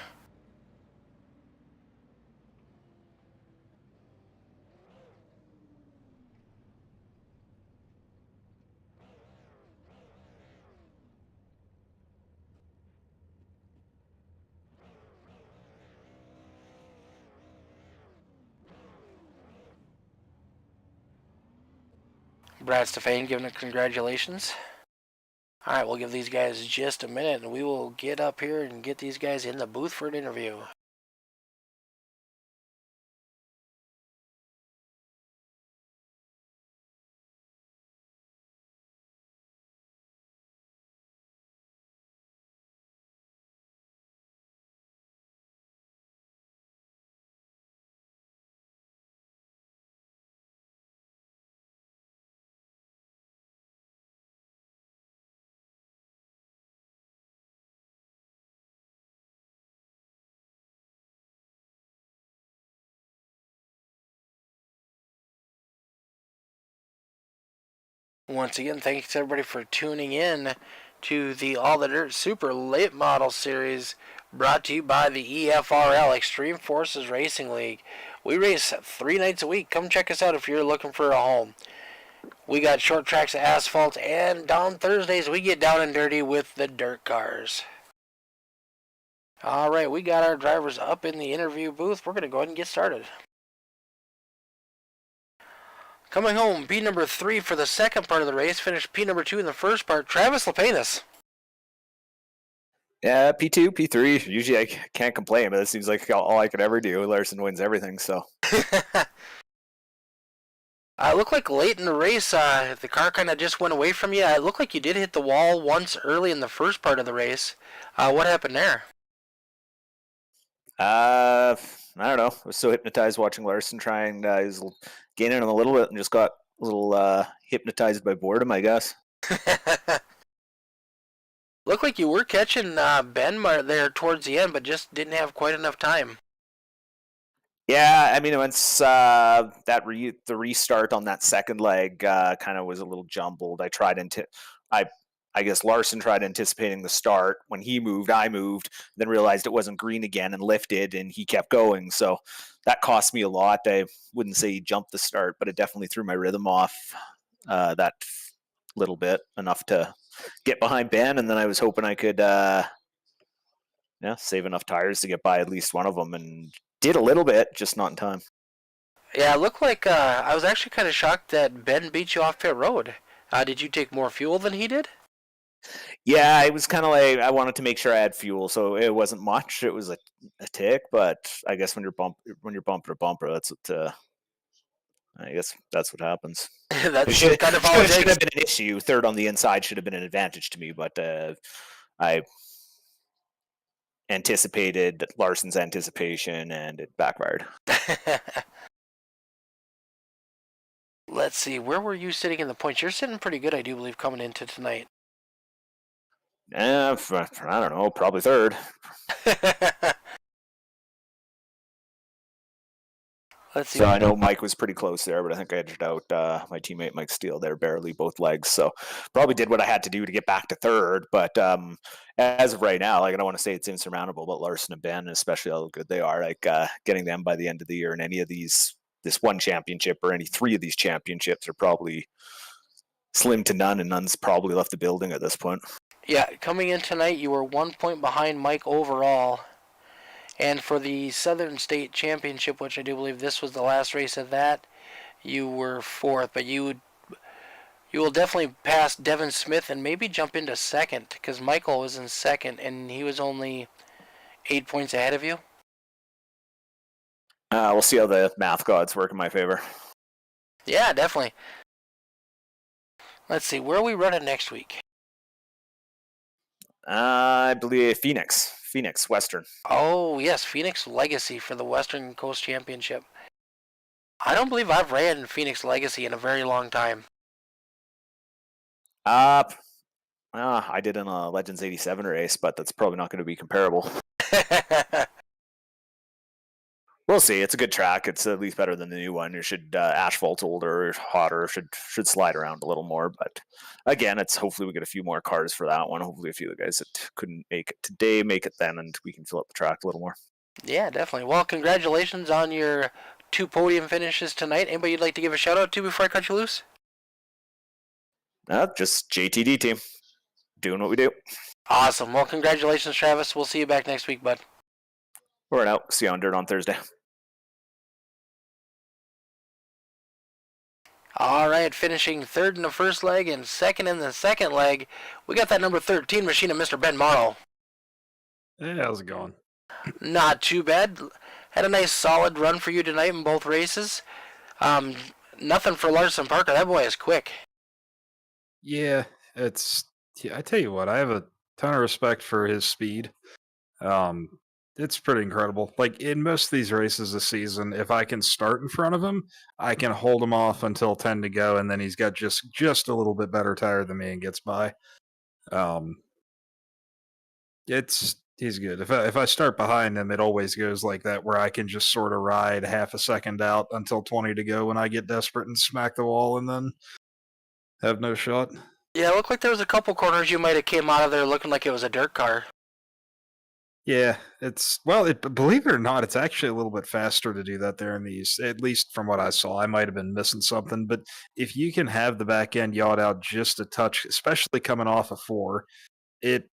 Brad Stefan giving a congratulations. Alright, we'll give these guys just a minute and we will get up here and get these guys in the booth for an interview. Once again, thanks everybody for tuning in to the Allthedirt Super Late Model Series brought to you by the EFRL, Extreme Forces Racing League. We race 3 nights a week. Come check us out if you're looking for a home. We got short tracks of asphalt, and on Thursdays we get down and dirty with the dirt cars. Alright, we got our drivers up in the interview booth. We're going to go ahead and get started. Coming home, P number 3 for the second part of the race. Finished P number 2 in the first part. Travis LaPena. Yeah, P2, P3. Usually I can't complain, but it seems like all I could ever do. Larson wins everything, so. It looked like late in the race, the car kind of just went away from you. It looked like you did hit the wall once early in the first part of the race. What happened there? I don't know. I was so hypnotized watching Larson try and he's gaining a little bit and just got a little hypnotized by boredom, I guess. Looked like you were catching Ben there towards the end, but just didn't have quite enough time. Yeah, I mean, once the restart on that second leg kind of was a little jumbled. I guess Larson tried anticipating the start. When he moved, I moved, then realized it wasn't green again and lifted, and he kept going. So that cost me a lot. I wouldn't say he jumped the start, but it definitely threw my rhythm off that little bit, enough to get behind Ben. And then I was hoping I could save enough tires to get by at least one of them, and did a little bit, just not in time. Yeah, it looked like I was actually kind of shocked that Ben beat you off pit road. Did you take more fuel than he did? Yeah, it was kind of like I wanted to make sure I had fuel, so it wasn't much. It was a tick, but I guess when you're bumper to bumper, that's what I guess that's what happens. That's Should kind of all it have takes. been an issue. Third on the inside should have been an advantage to me, but I anticipated Larson's anticipation, and it backfired. Let's see, where were you sitting in the points? You're sitting pretty good, I do believe, coming into tonight. I don't know, probably third. Let's see. So I know Mike was pretty close there, but I think I edged out my teammate Mike Steele there barely, both legs. So probably did what I had to do to get back to third. But as of right now, like I don't want to say it's insurmountable, but Larson and Ben, especially how good they are, like getting them by the end of the year in any of this one championship or any three of these championships are probably slim to none, and none's probably left the building at this point. Yeah, coming in tonight, you were 1 point behind Mike overall. And for the Southern State Championship, which I do believe this was the last race of that, you were fourth. But you will definitely pass Devin Smith and maybe jump into second, because Michael was in second and he was only 8 points ahead of you. We'll see how the math gods work in my favor. Yeah, definitely. Let's see, where are we running next week? I believe Phoenix Western. Oh, yes, Phoenix Legacy for the Western Coast Championship. I don't believe I've ran Phoenix Legacy in a very long time. I did in a Legends 87 race, but that's probably not going to be comparable. We'll see. It's a good track. It's at least better than the new one. It should asphalt's older, hotter, should slide around a little more. But again, it's hopefully we get a few more cars for that one. Hopefully a few of the guys that couldn't make it today make it then, and we can fill up the track a little more. Yeah, definitely. Well, congratulations on your 2 podium finishes tonight. Anybody you'd like to give a shout out to before I cut you loose? Just JTD team doing what we do. Awesome. Well, congratulations, Travis. We'll see you back next week, bud. We're out. See you on Dirt on Thursday. All right, finishing third in the first leg and second in the second leg, we got that number 13 machine of Mr. Ben Morrow. Hey, how's it going? Not too bad. Had a nice solid run for you tonight in both races. Nothing for Larson Parker. That boy is quick. Yeah, I tell you what, I have a ton of respect for his speed. It's pretty incredible. Like in most of these races this season, if I can start in front of him, I can hold him off until 10 to go, and then he's got just a little bit better tire than me and gets by. He's good. If I start behind him, it always goes like that, where I can just sort of ride half a second out until 20 to go when I get desperate and smack the wall and then have no shot. Yeah, it looked like there was a couple corners you might have came out of there looking like it was a dirt car. Yeah, believe it or not, it's actually a little bit faster to do that there in these, at least from what I saw. I might have been missing something, but if you can have the back end yawed out just a touch, especially coming off of 4, it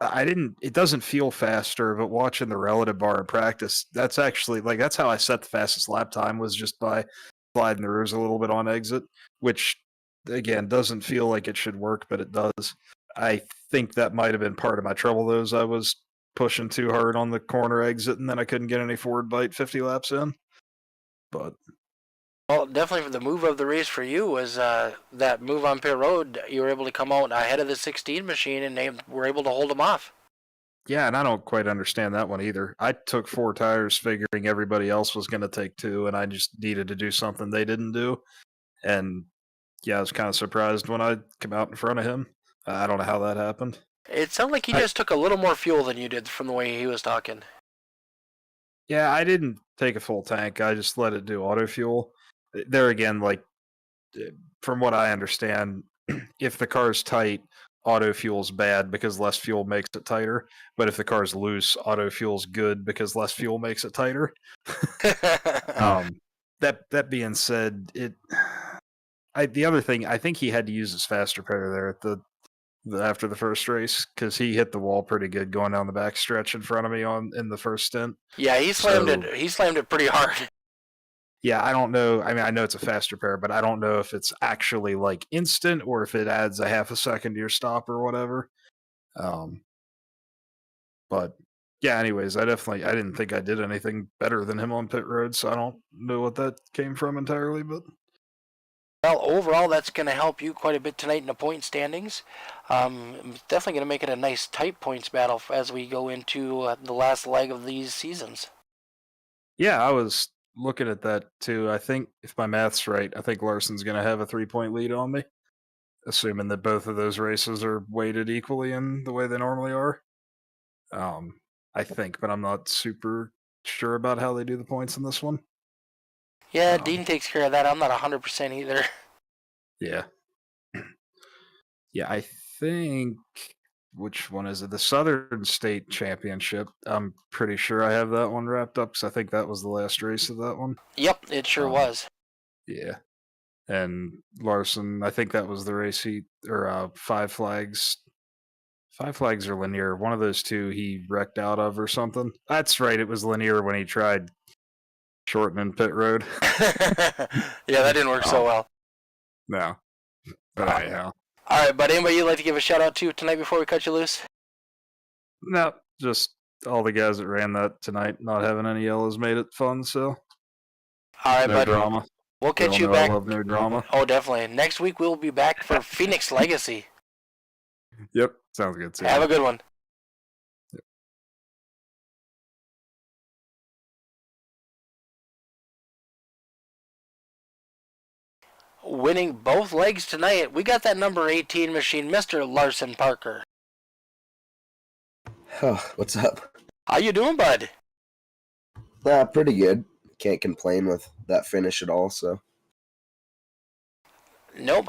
doesn't feel faster, but watching the relative bar in practice, that's actually, like, that's how I set the fastest lap time, was just by sliding the rears a little bit on exit, which, again, doesn't feel like it should work, but it does. I think that might have been part of my trouble, though, is I was pushing too hard on the corner exit, and then I couldn't get any forward bite 50 laps in. But well, definitely for the move of the race for you was that move on pit road. You were able to come out ahead of the 16 machine, and they were able to hold him off. Yeah, and I don't quite understand that one either. I took 4 tires figuring everybody else was going to take 2, and I just needed to do something they didn't do. And yeah, I was kind of surprised when I came out in front of him. I don't know how that happened. It sounded like he I, just took a little more fuel than you did from the way he was talking. yeah, I didn't take a full tank. I just let it do auto fuel. There again, like from what I understand, if the car's tight, auto fuel's bad because less fuel makes it tighter. But if the car's loose, auto fuel's good because less fuel makes it tighter. That being said, the other thing, I think he had to use his fast repair there at the after the first race because he hit the wall pretty good going down the back stretch in front of me in the first stint. Yeah, he slammed it. He slammed it pretty hard. Yeah, I don't know. I mean, I know it's a fast repair, but I don't know if it's actually like instant or if it adds a half a second to your stop or whatever. But yeah, anyways, I didn't think I did anything better than him on pit road, so I don't know what that came from entirely, but Well, overall, that's going to help you quite a bit tonight in the point standings. Definitely going to make it a nice tight points battle as we go into the last leg of these seasons. yeah, I was looking at that too. I think if my math's right, I think Larson's going to have a 3-point lead on me, assuming that both of those races are weighted equally in the way they normally are. I think, but I'm not super sure about how they do the points in this one. Yeah, Dean takes care of that. I'm not 100% either. Yeah. Yeah, I think, which one is it? The Southern State Championship. I'm pretty sure I have that one wrapped up because I think that was the last race of that one. Yep, it sure was. Yeah. And Larson, I think that was the race Five Flags. Five Flags or Lanier, one of those two he wrecked out of or something. That's right, it was Lanier when he tried shortening pit road. Yeah, that didn't work so well. No. But anyhow. All right, but anybody you'd like to give a shout out to tonight before we cut you loose? No, just all the guys that ran that tonight. Not having any yellows made it fun, so. All right, no buddy. drama. We'll catch you back. I love no drama. Oh, definitely. Next week we'll be back for Phoenix Legacy. Yep, sounds good. See Have a good one. Yep. Winning both legs tonight, we got that number 18 machine, Mr. Larson Parker. Oh, what's up? How you doing, bud? Pretty good. Can't complain with that finish at all, so. Nope.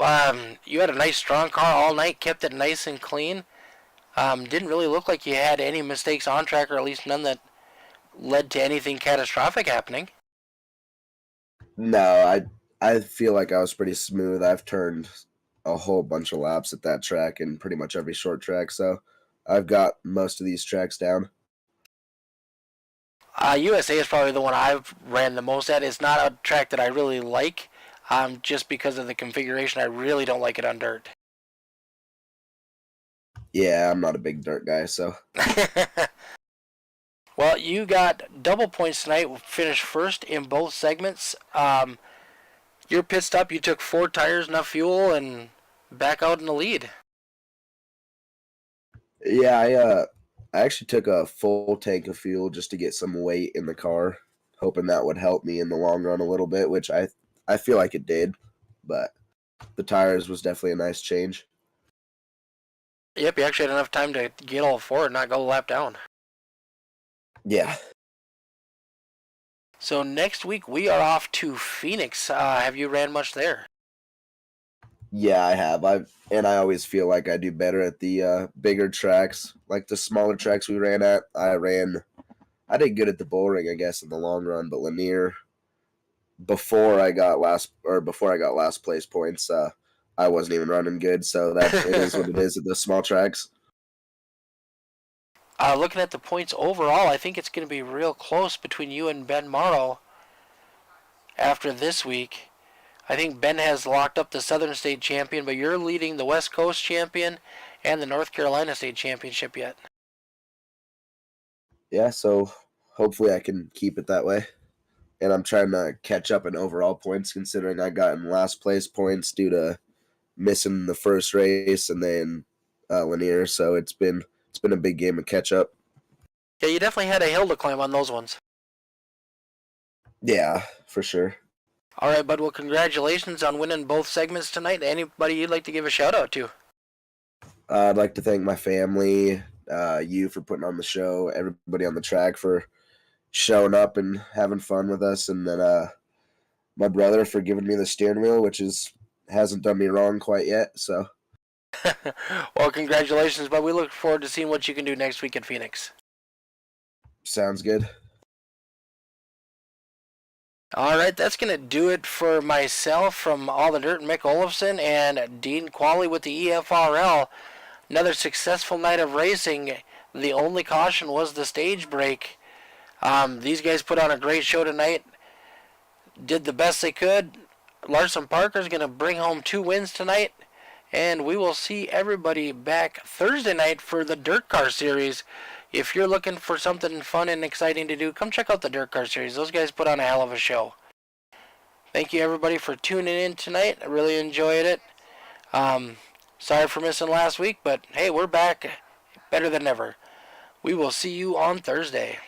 You had a nice strong car all night, kept it nice and clean. Didn't really look like you had any mistakes on track, or at least none that led to anything catastrophic happening. No, I feel like I was pretty smooth. I've turned a whole bunch of laps at that track and pretty much every short track, so I've got most of these tracks down. USA is probably the one I've ran the most at. It's not a track that I really like, just because of the configuration. I really don't like it on dirt. Yeah, I'm not a big dirt guy, so. Well, you got double points tonight. Finished first in both segments. You're pit stop. You took 4 tires, enough fuel, and back out in the lead. Yeah, I actually took a full tank of fuel just to get some weight in the car, hoping that would help me in the long run a little bit, which I feel like it did, but the tires was definitely a nice change. Yep, you actually had enough time to get all 4 and not go a lap down. Yeah. So next week we are off to Phoenix. Have you ran much there? Yeah, I have. I always feel like I do better at the bigger tracks. Like the smaller tracks we ran at, I did good at the bullring, I guess, in the long run, but Lanier, before I got last place points, I wasn't even running good, so that it is what it is at the small tracks. Looking at the points overall, I think it's going to be real close between you and Ben Morrow after this week. I think Ben has locked up the Southern State Champion, but you're leading the West Coast Champion and the North Carolina State Championship yet. Yeah, so hopefully I can keep it that way. And I'm trying to catch up in overall points, considering I got in last place points due to missing the first race and then Lanier. So it's been a big game of catch up. Yeah, you definitely had a hill to climb on those ones. Yeah, for sure. All right, bud. Well, congratulations on winning both segments tonight. Anybody you'd like to give a shout out to? I'd like to thank my family, you for putting on the show, everybody on the track for showing up and having fun with us, and then my brother for giving me the steering wheel, which hasn't done me wrong quite yet. So, Well, congratulations, bud. We look forward to seeing what you can do next week in Phoenix. sounds good. All right, that's going to do it for myself from Allthedirt, Mick Olofsson, and Dean Qualley with the EFRL. Another successful night of racing. The only caution was the stage break. These guys put on a great show tonight. Did the best they could. Larson Parker's going to bring home 2 wins tonight. And we will see everybody back Thursday night for the Dirt Car Series. If you're looking for something fun and exciting to do, come check out the Dirt Car Series. Those guys put on a hell of a show. Thank you, everybody, for tuning in tonight. I really enjoyed it. Sorry for missing last week, but hey, we're back better than ever. We will see you on Thursday.